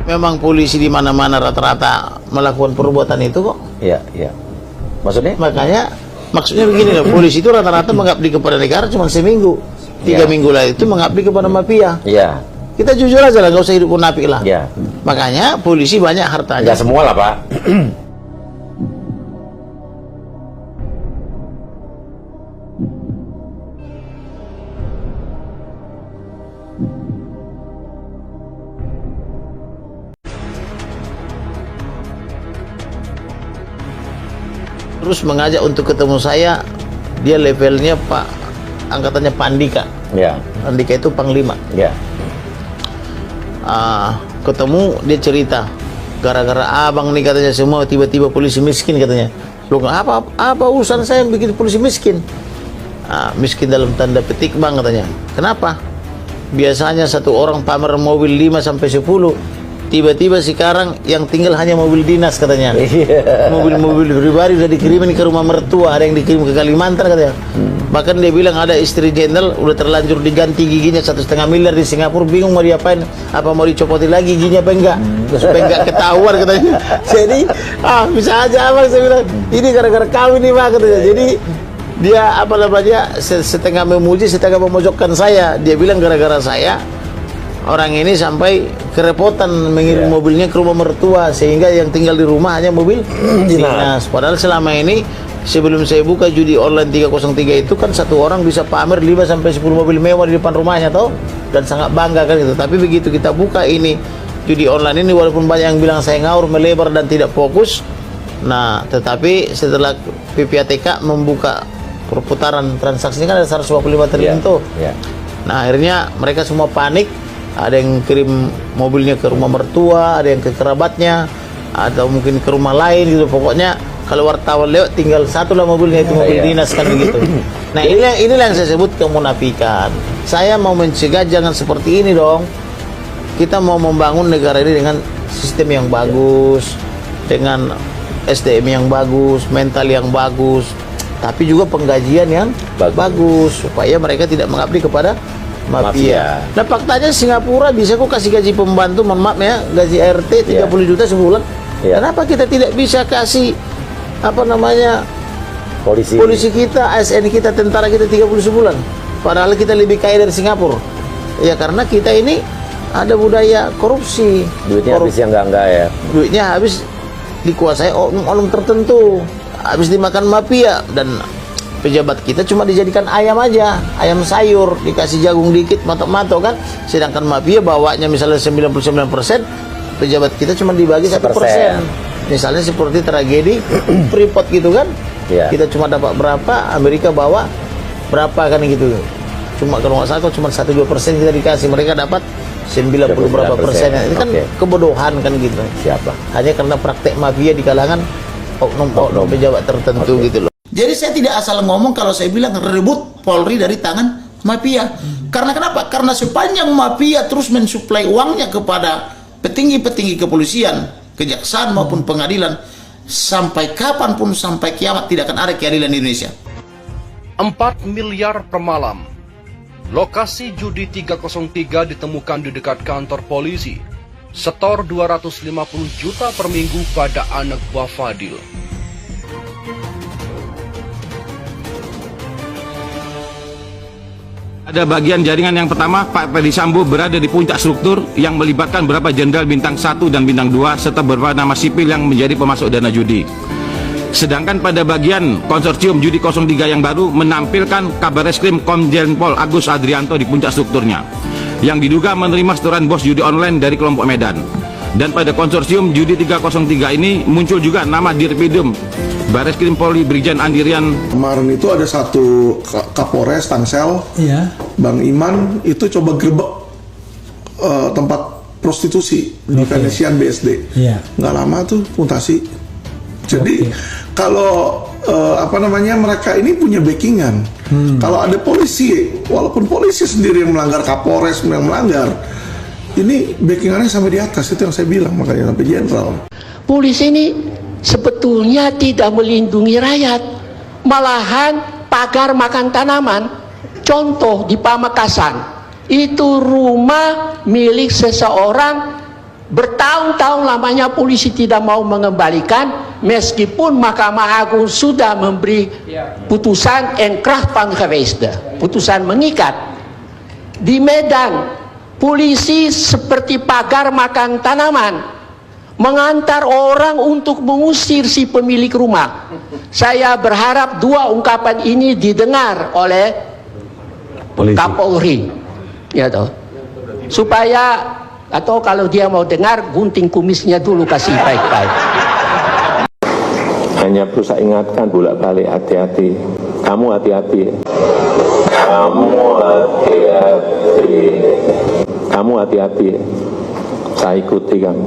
Memang polisi di mana-mana rata-rata melakukan perbuatan itu kok. Iya, iya. Maksudnya? Maksudnya begini loh, polisi itu rata-rata mengabdi kepada negara cuma seminggu. 3 minggu lah itu mengabdi kepada mafia. Iya. Kita jujur aja lah, gak usah hidup munafik lah. Iya. Makanya polisi banyak hartanya. Nggak semua lah, Pak. Terus mengajak untuk ketemu saya, dia levelnya Pak, angkatannya Pak Andika. Iya. Andika itu Panglima. Iya. Ketemu, dia cerita, gara-gara abang nih katanya semua tiba-tiba polisi miskin katanya. Loh, apa urusan saya yang bikin polisi miskin? Miskin dalam tanda petik bang katanya. Kenapa? Biasanya satu orang pamer mobil 5 sampai 10. Tiba-tiba sekarang yang tinggal hanya mobil dinas katanya. Mobil-mobil pribadi udah dikirimin ke rumah mertua, ada yang dikirim ke Kalimantan katanya. Bahkan dia bilang ada istri jenderal udah terlanjur diganti giginya 1,5 miliar di Singapura, bingung mau diapain, apa mau dicopotin lagi giginya apa enggak, supaya enggak ketahuan katanya. Jadi bisa aja abang, saya bilang ini gara-gara kau ini bang katanya. Jadi dia apa namanya setengah memuji setengah memojokkan saya. Dia bilang gara-gara saya orang ini sampai kerepotan mengirim mobilnya ke rumah mertua, sehingga yang tinggal di rumah hanya mobil dinas. Padahal selama ini sebelum saya buka judi online 303 itu kan satu orang bisa pamer 5 sampai 10 mobil mewah di depan rumahnya toh, dan sangat bangga kan gitu. Tapi begitu kita buka ini judi online ini, walaupun banyak yang bilang saya ngawur, melebar dan tidak fokus, nah tetapi setelah PPATK membuka perputaran transaksi ini kan ada 125 triliun tuh. Nah akhirnya mereka semua panik. Ada yang kirim mobilnya ke rumah mertua, ada yang ke kerabatnya, atau mungkin ke rumah lain gitu. Pokoknya kalau wartawan lewat tinggal satu lah mobilnya, itu mobil dinas kan begitu. Nah inilah yang saya sebut kemunafikan. Saya mau mencegah jangan seperti ini dong. Kita mau membangun negara ini dengan sistem yang bagus, dengan SDM yang bagus, mental yang bagus, tapi juga penggajian yang bagus supaya mereka tidak mengabdi kepada mafia. Nah faktanya Singapura bisa kok kasih gaji pembantu, mohon maaf ya, gaji ART 30 juta sebulan. Kenapa kita tidak bisa kasih apa namanya polisi kita, ASN kita, tentara kita 30 sebulan? Padahal kita lebih kaya dari Singapura. Ya karena kita ini ada budaya korupsi. Duitnya habis yang enggak ya. Duitnya habis dikuasai oknum tertentu, habis dimakan mafia, dan pejabat kita cuma dijadikan ayam aja, ayam sayur, dikasih jagung dikit, matok-matok kan. Sedangkan mafia bawanya misalnya 99%, pejabat kita cuma dibagi 1%. Misalnya seperti tragedi Freeport gitu kan. Kita cuma dapat berapa, Amerika bawa berapa kan gitu. Cuma kalau nggak salah cuma 1-2% kita dikasih, mereka dapat 90 berapa persen. Ini kan kebodohan kan gitu. Hanya karena praktek mafia di kalangan oknum pejabat tertentu gitu loh. Jadi saya tidak asal ngomong kalau saya bilang rebut Polri dari tangan mafia. Karena kenapa? Karena sepanjang mafia terus mensuplai uangnya kepada petinggi-petinggi kepolisian, kejaksaan maupun pengadilan, sampai kapanpun, sampai kiamat tidak akan ada keadilan di Indonesia. 4 miliar per malam. Lokasi judi 303 ditemukan di dekat kantor polisi. Setor 250 juta per minggu pada anak buah Fadil. Ada bagian jaringan yang pertama, Pak Ferdi Sambo berada di puncak struktur yang melibatkan beberapa jenderal bintang 1 dan bintang 2 serta beberapa nama sipil yang menjadi pemasok dana judi. Sedangkan pada bagian konsorsium judi 03 yang baru menampilkan Kabar Reskrim Komjen Pol Agus Adrianto di puncak strukturnya, yang diduga menerima setoran bos judi online dari kelompok Medan. Dan pada konsorsium judi 303 ini muncul juga nama Dirpidum Bareskrim Polri Brigjen Andirian. Kemarin itu ada satu Kapolres Tangsel, Bang Iman itu coba gerbek tempat prostitusi di Venetian BSD. Nggak lama tuh mutasi. Jadi kalau mereka ini punya backingan. Kalau ada polisi, walaupun polisi sendiri yang melanggar, Kapolres yang melanggar, ini backingannya sampai di atas. Itu yang saya bilang, makanya sampai jenderal. Polisi ini sebetulnya tidak melindungi rakyat, malahan pagar makan tanaman. Contoh di Pamekasan, itu rumah milik seseorang Bertahun-tahun lamanya polisi tidak mau mengembalikan, meskipun Mahkamah Agung sudah memberi putusan enkrachtpanggeweesde, putusan mengikat. Di Medan, polisi seperti pagar makan tanaman, mengantar orang untuk mengusir si pemilik rumah. Saya berharap dua ungkapan ini didengar oleh Kapolri, ya toh, supaya, atau kalau dia mau dengar, gunting kumisnya dulu, kasih baik-baik. Hanya perlu saya ingatkan bolak-balik, hati-hati. Kamu hati-hati. Kamu hati-hati. Kamu hati-hati. Saya ikuti kamu.